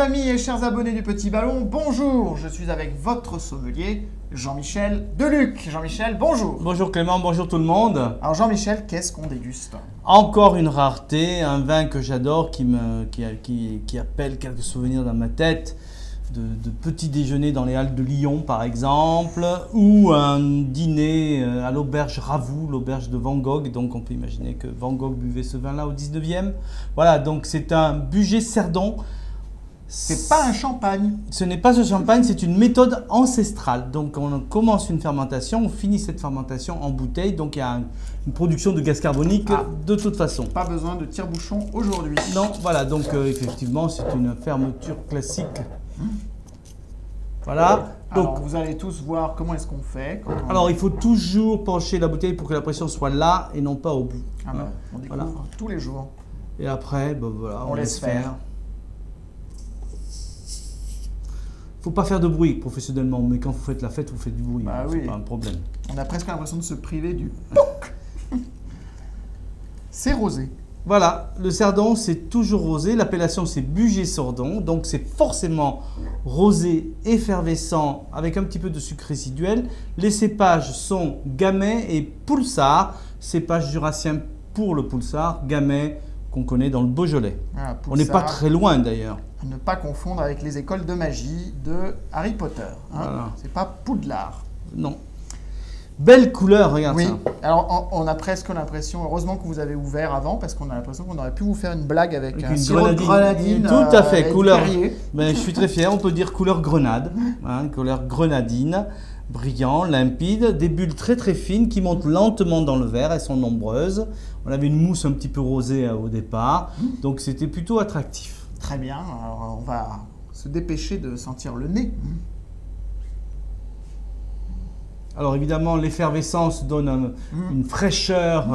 amis et chers abonnés du Petit Ballon, bonjour. Je suis avec votre sommelier, Jean-Michel Deluc. Jean-Michel, bonjour. Bonjour Clément, bonjour tout le monde. Alors Jean-Michel, qu'est-ce qu'on déguste? Encore une rareté, un vin que j'adore qui appelle quelques souvenirs dans ma tête. De petits déjeuners dans les Halles de Lyon par exemple, ou un dîner à l'auberge Ravoux, l'auberge de Van Gogh. Donc on peut imaginer que Van Gogh buvait ce vin-là au 19e. Voilà, donc c'est un Bugey-Cerdon. C'est pas un champagne. Ce n'est pas un champagne, c'est une méthode ancestrale. Donc on commence une fermentation, on finit cette fermentation en bouteille. Donc il y a une production de gaz carbonique de toute façon. Pas besoin de tire-bouchon aujourd'hui. Non, voilà, donc effectivement c'est une fermeture classique. Voilà. Alors, Donc, vous allez tous voir comment est-ce qu'on fait. Alors il faut toujours pencher la bouteille pour que la pression soit là et non pas au bout. Ah ben, on découvre tous les jours. Et après, ben voilà, on laisse faire. Faut pas faire de bruit professionnellement, mais quand vous faites la fête, vous faites du bruit. Bah c'est oui. pas un problème. On a presque l'impression de se priver du POC. C'est rosé. Voilà, le Cerdon c'est toujours rosé, l'appellation c'est Bugey-Cerdon, donc c'est forcément rosé, effervescent, avec un petit peu de sucre résiduel. Les cépages sont Gamay et Poulsard, cépages jurassiens pour le Poulsard, Gamay qu'on connaît dans le Beaujolais. Voilà, on n'est pas très loin d'ailleurs. À ne pas confondre avec les écoles de magie de Harry Potter. Hein. Voilà. C'est pas Poudlard. Non. Belle couleur, regarde ça. Oui, alors on a presque l'impression, heureusement que vous avez ouvert avant, parce qu'on a l'impression qu'on aurait pu vous faire une blague avec un sirop de grenadine. Tout à fait, couleur. Ben, je suis très fier, on peut dire couleur grenade, hein, couleur grenadine, brillant, limpide, des bulles très très fines qui montent lentement dans le verre, elles sont nombreuses. On avait une mousse un petit peu rosée au départ, donc c'était plutôt attractif. Très bien, alors on va se dépêcher de sentir le nez. Alors évidemment, l'effervescence donne une fraîcheur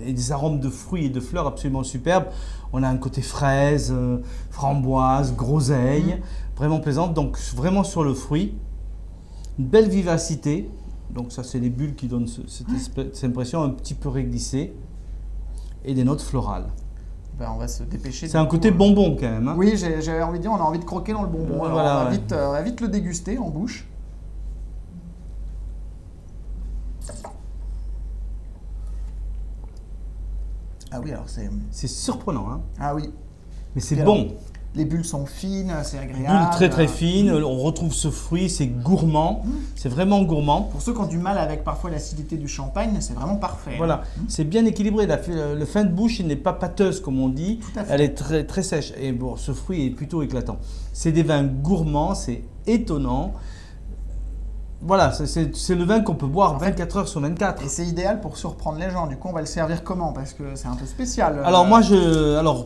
et des arômes de fruits et de fleurs absolument superbes. On a un côté fraise, framboise, groseille, vraiment plaisante. Donc vraiment sur le fruit, une belle vivacité. Donc ça, c'est les bulles qui donnent cette impression un petit peu réglissée et des notes florales. Ben, on va se dépêcher. C'est un côté bonbon quand même. Hein. Oui, j'avais envie de dire, on a envie de croquer dans le bonbon. Alors, voilà, on va vite le déguster en bouche. Ah oui, alors c'est surprenant, hein. Ah oui. Mais c'est bon. Les bulles sont fines, c'est agréable. Bulles très très fines, on retrouve ce fruit, c'est gourmand, c'est vraiment gourmand. Pour ceux qui ont du mal avec parfois l'acidité du champagne, c'est vraiment parfait. Voilà, c'est bien équilibré. Le fin de bouche, il n'est pas pâteuse comme on dit, elle est très, très sèche. Et bon, ce fruit est plutôt éclatant. C'est des vins gourmands, c'est étonnant. Voilà, c'est le vin qu'on peut boire 24 heures sur 24. Et c'est idéal pour surprendre les gens. Du coup, on va le servir comment? Parce que c'est un peu spécial. Alors moi,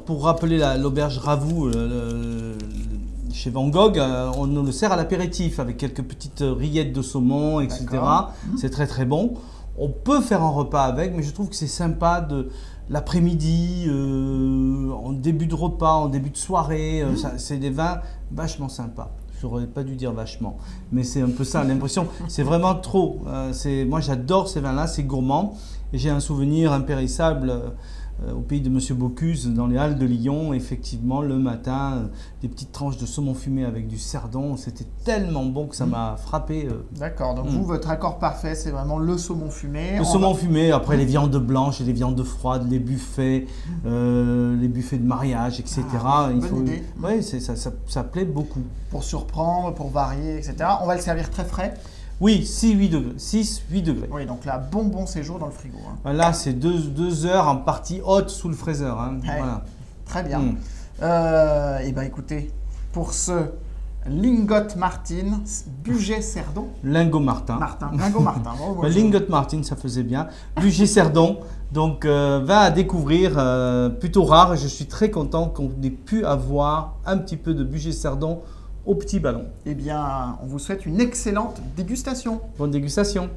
pour rappeler l'auberge Ravoux chez Van Gogh, on le sert à l'apéritif avec quelques petites rillettes de saumon, etc. C'est très très bon. On peut faire un repas avec, mais je trouve que c'est sympa de l'après-midi, en début de repas, en début de soirée. C'est des vins vachement sympas. J'aurais pas dû dire vachement, mais c'est un peu ça l'impression. C'est vraiment trop. Moi, j'adore ces vins-là, c'est gourmand. Et j'ai un souvenir impérissable au pays de Monsieur Bocuse, dans les Halles de Lyon. Effectivement, le matin, des petites tranches de saumon fumé avec du cerdon. C'était tellement bon que ça m'a frappé. D'accord, donc vous, votre accord parfait, c'est vraiment le saumon fumé. Le saumon fumé, après les viandes blanches et les viandes froides, les buffets de mariage, etc. Bonne idée. Oui, ça plaît beaucoup. Pour surprendre, pour varier, etc. On va le servir très frais. Oui, 6-8 degrés. 6-8 degrés. Oui, donc là, bon séjour dans le frigo. Hein. Là, c'est 2 heures en partie haute sous le fraiseur. Hein. Ouais, voilà. Très bien. Et bien, écoutez, pour ce Lingot Martin, Bugey-Cerdon. Lingot Martin. Lingot Martin. Lingot Martin, ça faisait bien. Bugey-Cerdon. Donc, vin à découvrir, plutôt rare. Et je suis très content qu'on ait pu avoir un petit peu de Bugey-Cerdon au Petit Ballon. Eh bien, on vous souhaite une excellente dégustation. Bonne dégustation.